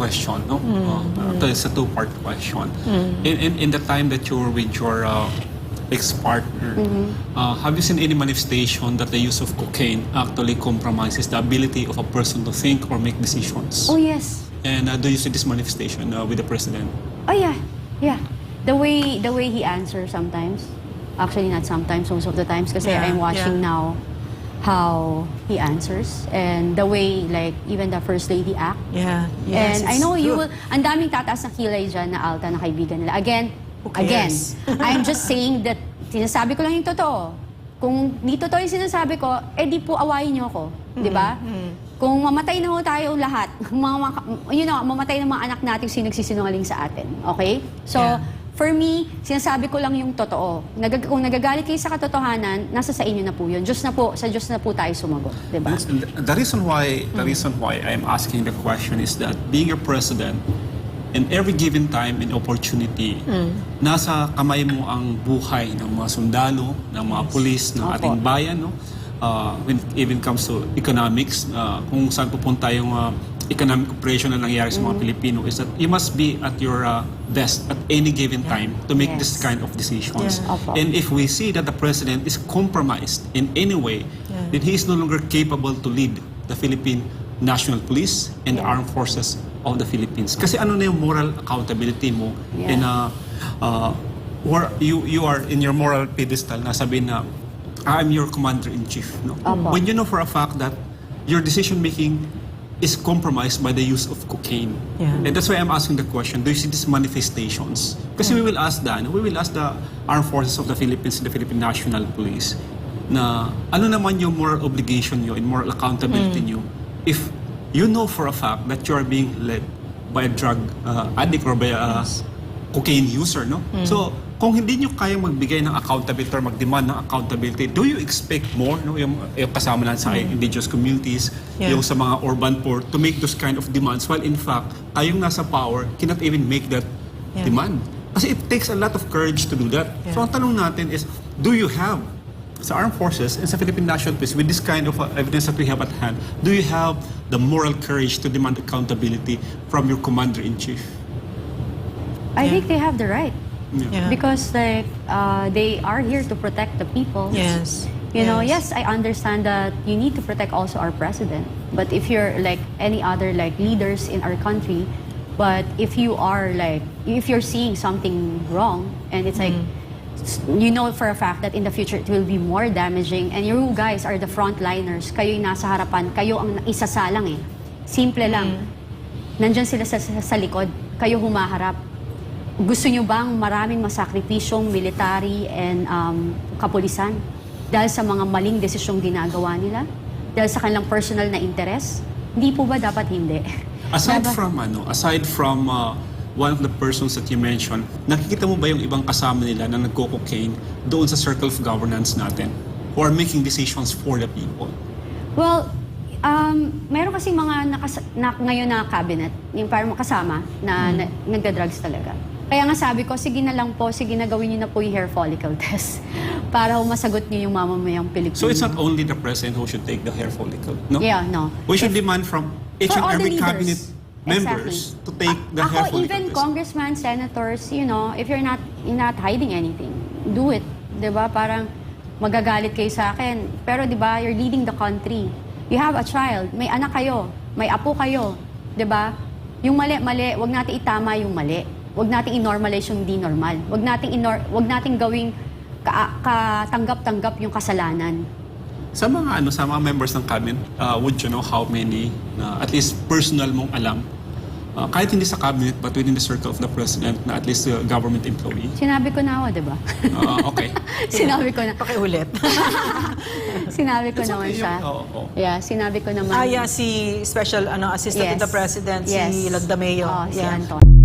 question, no? It's a two-part question. In the time that you were with your ex-partner, have you seen any manifestation that the use of cocaine actually compromises the ability of a person to think or make decisions? Oh, yes. And do you see this manifestation with the president? Oh, yeah. Yeah. The way he answers sometimes. Actually, not sometimes, most of the times. Kasi I'm watching now how he answers. And the way, like, even the First Lady act. Yeah. Yes, and I know you will, ang daming tataas na kilay dyan na Alta na kaibigan nila. Again, I'm just saying that, sinasabi ko lang yung totoo. Kung di totoo yung sinasabi ko, eh di po awayin niyo ako. Di ba? Kung mamatay na ho tayo lahat, mamatay ng mga anak natin yung nagsisinungaling sa atin. Okay? So, for me, sinasabi ko lang yung totoo. Kung nagagalit kayo sa katotohanan, nasa sa inyo na po yun. Sa Diyos na po tayo sumagot. Diba? The reason why I'm asking the question is that being a president, in every given time and opportunity, nasa kamay mo ang buhay ng mga sundalo, ng mga pulis, ng ating bayan. No? When it even comes to economics, kung saan pupunta yung economic operation na nangyayari sa mga Pilipino, is that you must be at your best at any given time to make this kind of decisions. And if we see that the president is compromised in any way, then he is no longer capable to lead the Philippine National Police and the Armed Forces of the Philippines. Kasi ano na yung moral accountability mo in where you are in your moral pedestal na sabihin na I'm your commander-in-chief. No? When you know for a fact that your decision-making is compromised by the use of cocaine. And that's why I'm asking the question, do you see these manifestations? Kasi we will ask the Armed Forces of the Philippines and the Philippine National Police na ano naman yung moral obligation nyo and moral accountability nyo if you know for a fact that you are being led by a drug addict or by a cocaine user, no? So, kung hindi nyo kayang magbigay ng accountability or mag-demand ng accountability, do you expect more, no? Yung kasama lang sa indigenous communities, yung sa mga urban poor, to make those kind of demands, while in fact, kayong nasa power cannot even make that demand. Kasi it takes a lot of courage to do that. So, ang tanong natin is, do you have, sa Armed Forces and sa Philippine National Police, with this kind of evidence that we have at hand, do you have the moral courage to demand accountability from your Commander-in-Chief? I think they have the right. Yeah. Because like they are here to protect the people. You know, yes, I understand that you need to protect also our president. But if you're like any other like leaders in our country, but if you are like, if you're seeing something wrong and it's like, you know for a fact that in the future it will be more damaging and you guys are the frontliners, kayo yung nasa harapan, kayo ang isasalang eh. Simple lang. Nandyan sila sa likod, kayo humaharap. Gusto nyo bang maraming masakripisyong military and kapulisan dahil sa mga maling desisyong ginagawa nila? Dahil sa kanilang personal na interest? Hindi po ba dapat hindi? Aside from one of the persons that you mentioned, nakikita mo ba yung ibang kasama nila na nagko-cocaine doon sa circle of governance natin? Or making decisions for the people? Well, meron kasing mga ngayon na cabinet, yung parang kasama na nagda-drugs talaga. Kaya nga sabi ko, sige na lang po, sige na gawin niyo na po yung hair follicle test para masagot niyo yung mamamayang Pilipino. So it's not only the president who should take the hair follicle, no? Yeah, no. We should demand from each and every cabinet members to take the hair follicle even test. congressmen, senators, you know, if you're not hiding anything, do it. Diba? Parang magagalit kayo sa akin. Pero diba, you're leading the country. You have a child, may anak kayo, may apo kayo. Diba? Yung mali, wag natin itama yung mali. Wag nating i-normalize yung hindi normal. Wag nating gawing katanggap-tanggap yung kasalanan. Sa mga members ng cabinet, would you know how many at least personal mong alam kahit hindi sa cabinet but within the circle of the president na at least government employee? Sinabi ko na ako, 'di ba? Okay. Sinabi ko na. Pakiulit. Sinabi ko naman siya. Yeah, sinabi ko naman. Si Special Assistant to the President, si Lagdameo. Si Anton.